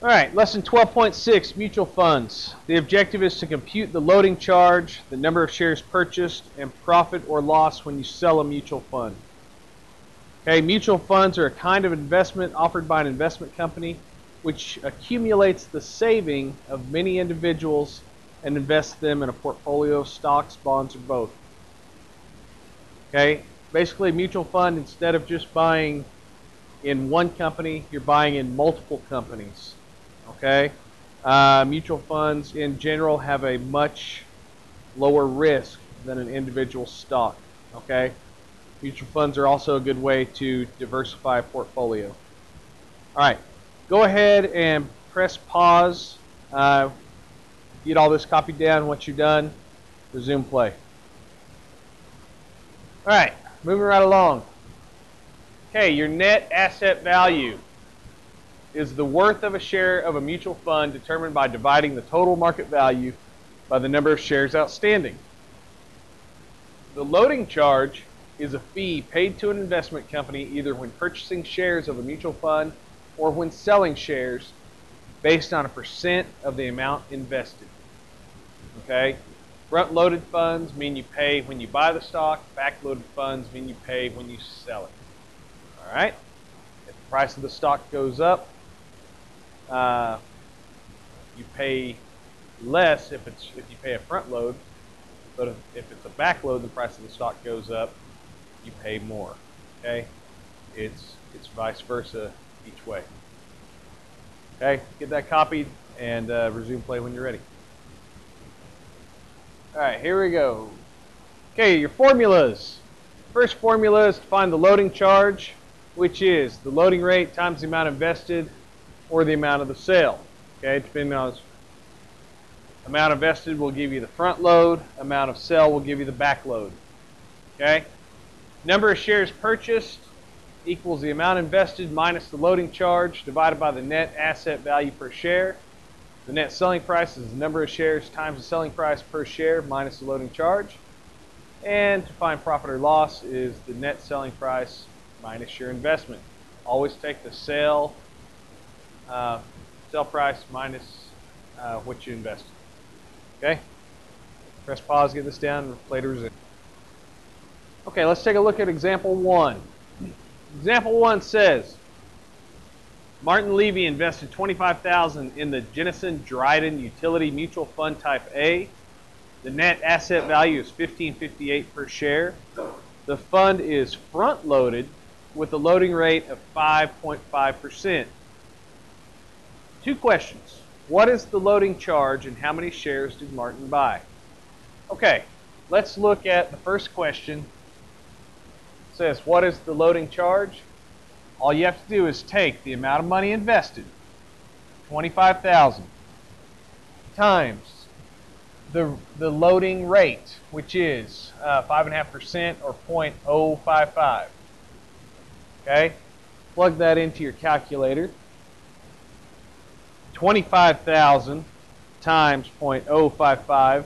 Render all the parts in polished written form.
All right, lesson 12.6, mutual funds. The objective is to compute the loading charge, the number of shares purchased, and profit or loss when you sell a mutual fund. Okay, mutual funds are a kind of investment offered by an investment company which accumulates the saving of many individuals and invests them in a portfolio of stocks, bonds, or both. Okay, basically a mutual fund, instead of just buying in one company, you're buying in multiple companies. Okay, mutual funds in general have a much lower risk than an individual stock. Okay, mutual funds are also a good way to diversify a portfolio. All right, go ahead and press pause. Get all this copied down. Once you're done, resume play. All right, moving right along. Okay, your net asset value is the worth of a share of a mutual fund determined by dividing the total market value by the number of shares outstanding. The loading charge is a fee paid to an investment company either when purchasing shares of a mutual fund or when selling shares based on a percent of the amount invested. Okay? Front-loaded funds mean you pay when you buy the stock. Back-loaded funds mean you pay when you sell it. All right? If the price of the stock goes up, you pay less if you pay a front load, but if it's a back load, the price of the stock goes up, you pay more. Okay, it's vice versa each way. Okay, get that copied and resume play when you're ready. All right, here we go. Okay, your formulas. First formula is to find the loading charge, which is the loading rate times the amount invested or the amount of the sale. Okay, depending on amount invested will give you the front load, amount of sell will give you the back load. Okay, number of shares purchased equals the amount invested minus the loading charge divided by the net asset value per share. The net selling price is the number of shares times the selling price per share minus the loading charge. And to find profit or loss is the net selling price minus your investment. Always take the sell price minus what you invested. Okay? Press pause, get this down, and play to resume. Okay, let's take a look at example 1. Example 1 says, Martin Levy invested $25,000 in the Jennison Dryden Utility Mutual Fund Type A. The net asset value is $15.58 per share. The fund is front-loaded with a loading rate of 5.5%. 2 questions. What is the loading charge and how many shares did Martin buy? Okay, let's look at the first question. It says, what is the loading charge? All you have to do is take the amount of money invested, $25,000, times the loading rate, which is 5.5% or 0.055. Okay, plug that into your calculator. 25,000 times 0.055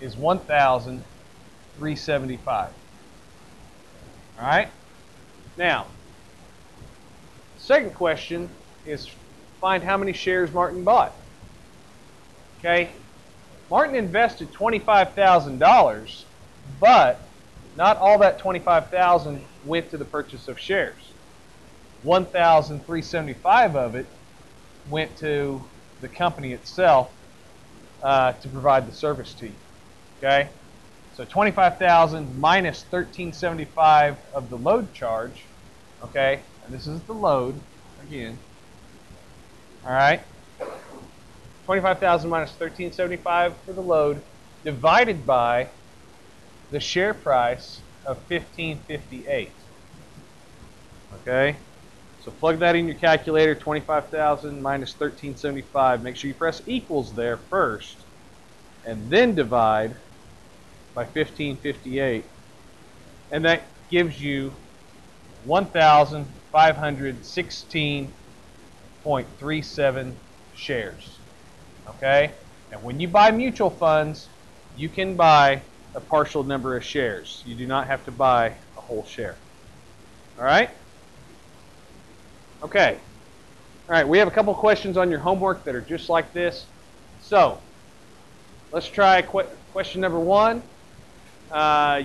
is 1,375. All right. Now, second question is find how many shares Martin bought. Okay, Martin invested $25,000, but not all that $25,000 went to the purchase of shares. 1,375 of it went to the company itself to provide the service to you. Okay, so 25,000 minus 1,375 of the load charge. Okay, and this is the load again. All right, 25,000 minus 1,375 for the load, divided by the share price of $15.58. Okay. So plug that in your calculator, 25,000 minus 1,375. Make sure you press equals there first, and then divide by 15.58. And that gives you 1,516.37 shares. Okay? And when you buy mutual funds, you can buy a partial number of shares. You do not have to buy a whole share. All right? Okay, All right, we have a couple questions on your homework that are just like this. So let's try question number 1.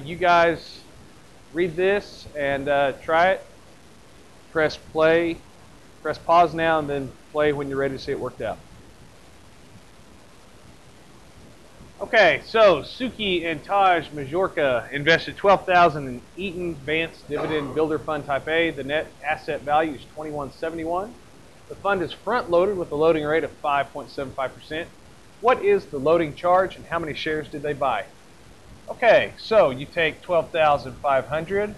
You guys read this and try it. Press play, press pause now, and then play when you're ready to see it worked out. Okay, so Suki and Taj Majorca invested $12,000 in Eaton Vance Dividend Builder Fund Type A. The net asset value is $21.71. The fund is front-loaded with a loading rate of 5.75%. What is the loading charge and how many shares did they buy? Okay, so you take $12,500,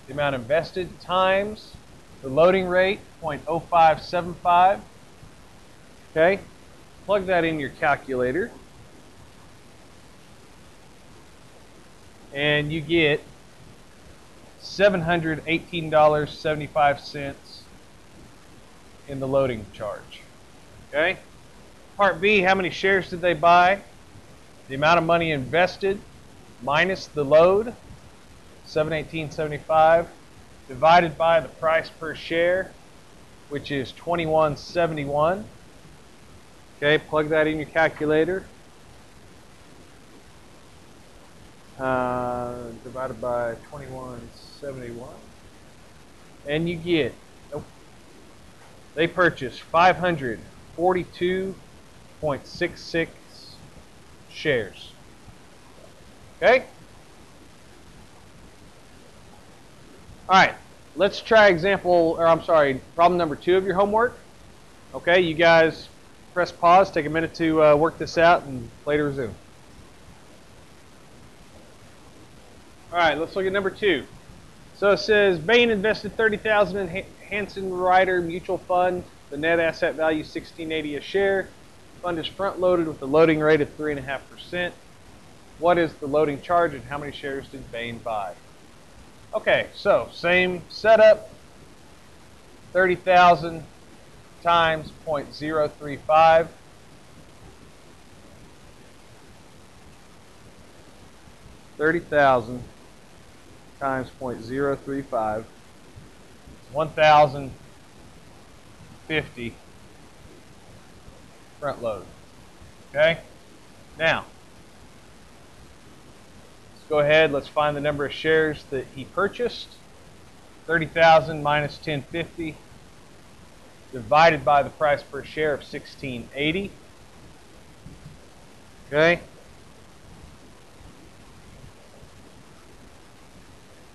the amount invested, times the loading rate, 0.0575. Okay, plug that in your calculator. And you get $718.75 in the loading charge. Okay? Part B, how many shares did they buy? The amount of money invested minus the load, $718.75, divided by the price per share, which is $21.71. Okay, plug that in your calculator. Divided by $21.71, and you get, they purchased 542.66 shares. Okay? All right, let's try problem number 2 of your homework. Okay, you guys press pause, take a minute to work this out, and later resume. All right, let's look at number 2. So it says Bain invested $30,000 in Hanson Ryder Mutual Fund. The net asset value is $16.80 a share. The fund is front-loaded with a loading rate of 3.5%. What is the loading charge and how many shares did Bain buy? Okay, so same setup. 30,000 times 0.035. $30,000 times 0.035, 1,050 front load. Okay? Now, let's go ahead, let's find the number of shares that he purchased. 30,000 minus 1050 divided by the price per share of $16.80. Okay?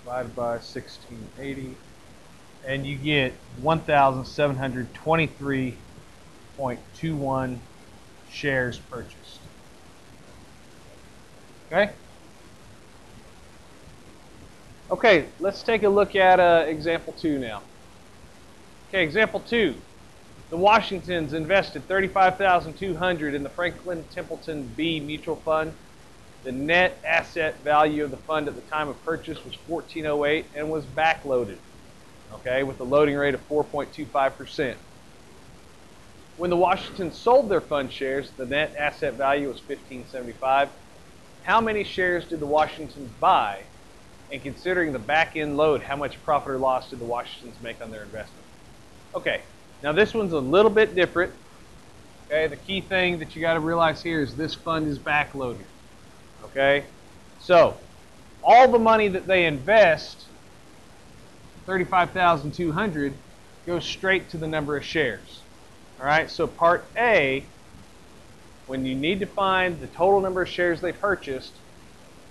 Divided by 1680, and you get 1,723.21 shares purchased. Okay? Okay, let's take a look at example 2 now. Okay, example 2. The Washingtons invested $35,200 in the Franklin Templeton B Mutual Fund. The net asset value of the fund at the time of purchase was $14.08 and was backloaded, okay, with a loading rate of 4.25%. When the Washingtons sold their fund shares, the net asset value was $15.75. How many shares did the Washingtons buy? And considering the back-end load, how much profit or loss did the Washingtons make on their investment? Okay, now this one's a little bit different. Okay, the key thing that you got to realize here is this fund is backloaded. Okay, so all the money that they invest, $35,200, goes straight to the number of shares. All right, so part A, when you need to find the total number of shares they purchased,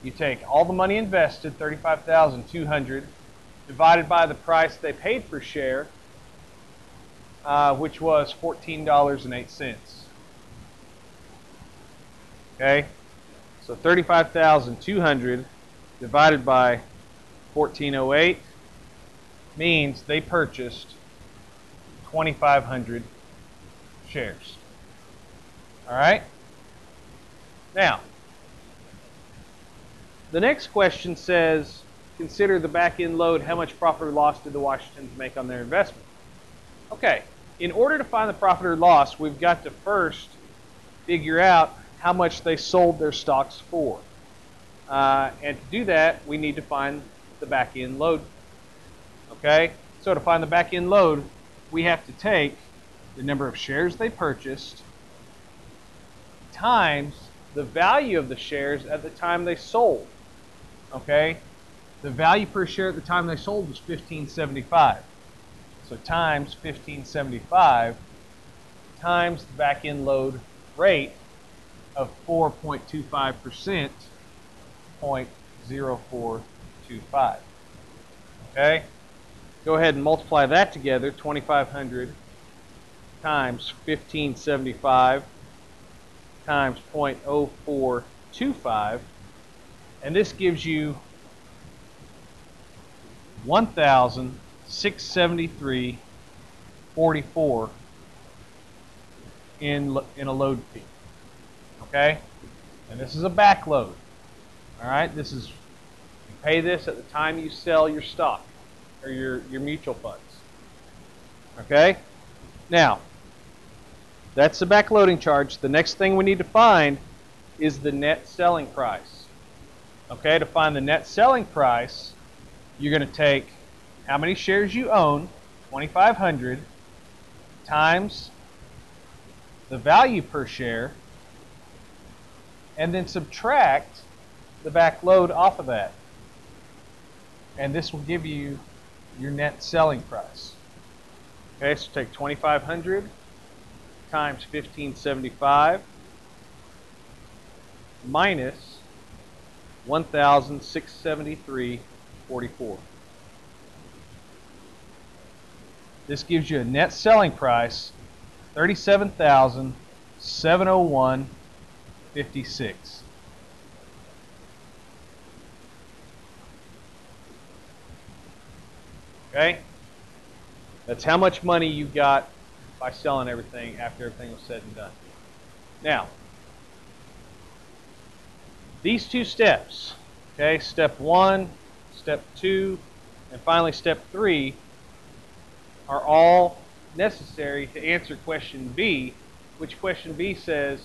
you take all the money invested, $35,200, divided by the price they paid per share, which was $14.08. Okay. So 35,200 divided by 1408 means they purchased 2,500 shares. All right? Now, the next question says, consider the back-end load. How much profit or loss did the Washingtons make on their investment? Okay, in order to find the profit or loss, we've got to first figure out how much they sold their stocks for. And to do that, we need to find the back-end load. Okay? So to find the back-end load, we have to take the number of shares they purchased, times the value of the shares at the time they sold. Okay? The value per share at the time they sold was $15.75. So times $15.75 times the back-end load rate of 4.25%, 0.0425. Okay? Go ahead and multiply that together, 2,500 times 1575 times 0.0425, and this gives you 1,673.44 in a load fee. Okay? And this is a back load. All right? This is, you pay this at the time you sell your stock or your mutual funds. Okay? Now, that's the backloading charge. The next thing we need to find is the net selling price. Okay, to find the net selling price, you're going to take how many shares you own, 2,500, times the value per share, and then subtract the backload off of that. And this will give you your net selling price. Okay, so take 2,500 times 1575 minus 1,673.44. This gives you a net selling price $37,701.56. Okay? That's how much money you got by selling everything after everything was said and done. Now, these two steps, okay, step 1, step 2, and finally step 3, are all necessary to answer question B, which question B says,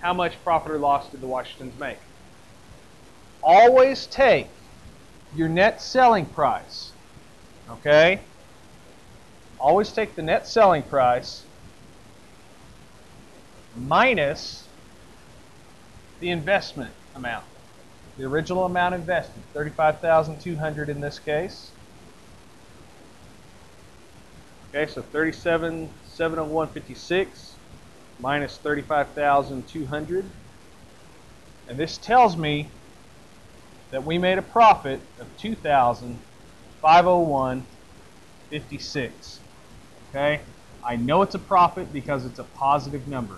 how much profit or loss did the Washingtons make? Always take your net selling price, okay? Always take the net selling price minus the investment amount. The original amount invested, $35,200 in this case. Okay, so $37,701.56 minus $35,200. And this tells me that we made a profit of $2,501.56. Okay? I know it's a profit because it's a positive number.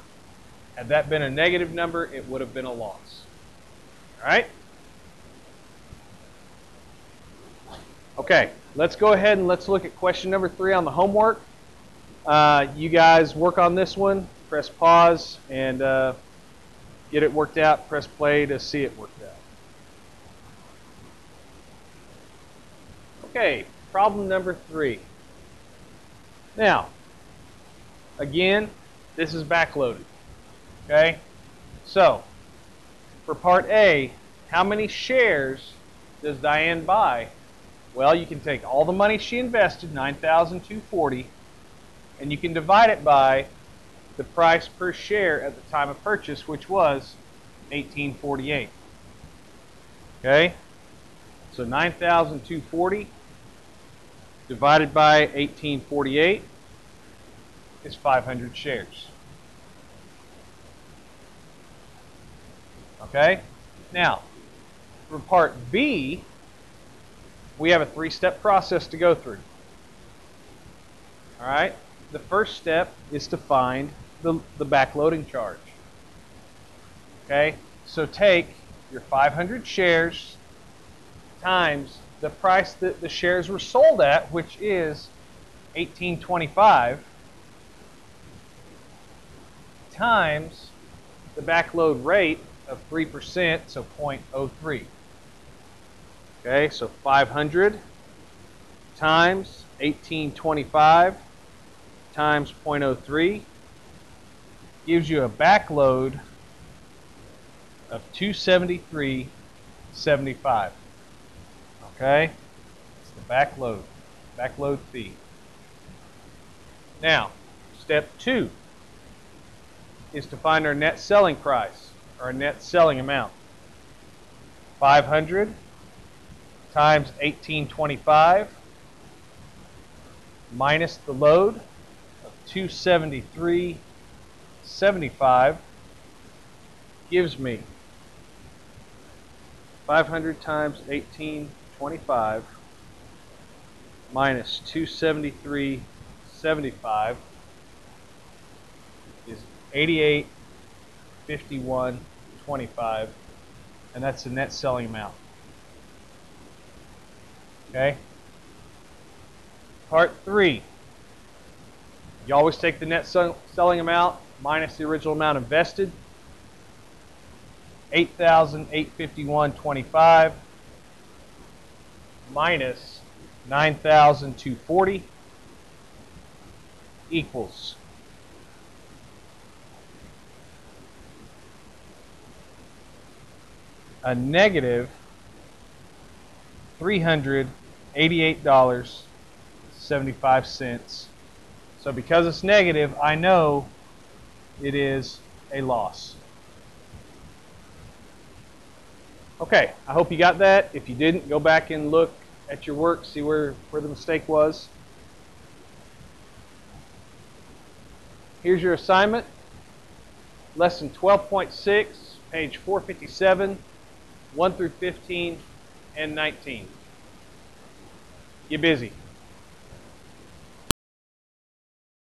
Had that been a negative number, it would have been a loss. All right? Okay, let's go ahead and let's look at question number 3 on the homework. You guys work on this one, press pause, and get it worked out. Press play to see it worked out. Okay, problem number 3. Now, again, this is backloaded. Okay, so for part A, how many shares does Diane buy? Well, you can take all the money she invested, $9,240, and you can divide it by the price per share at the time of purchase, which was $18.48. Okay, so $9,240 divided by $18.48 is 500 shares. Okay, now for part B, we have a 3-step process to go through. All right, the first step is to find the backloading charge. Okay, so take your 500 shares times the price that the shares were sold at, which is $18.25, times the backload rate of 3%, so 0.03. Okay, so 500 times 1825 times 0.03 gives you a backload of 273.75. Okay, it's the backload fee. Now, Step 2 is to find our net selling price, or net selling amount. 500 times 1825 minus the load of 273.75 gives me 500 times 1825 minus 273.75 is 88.51.25, and that's the net selling amount. Okay? Part 3. You always take the net selling amount minus the original amount invested. 8,851.25 minus 9,240 equals a negative $388.75. So because it's negative, I know it is a loss. Okay, I hope you got that. If you didn't, go back and look at your work, see where the mistake was. Here's your assignment. Lesson 12.6, page 457, 1 through 15 and 19. Get busy.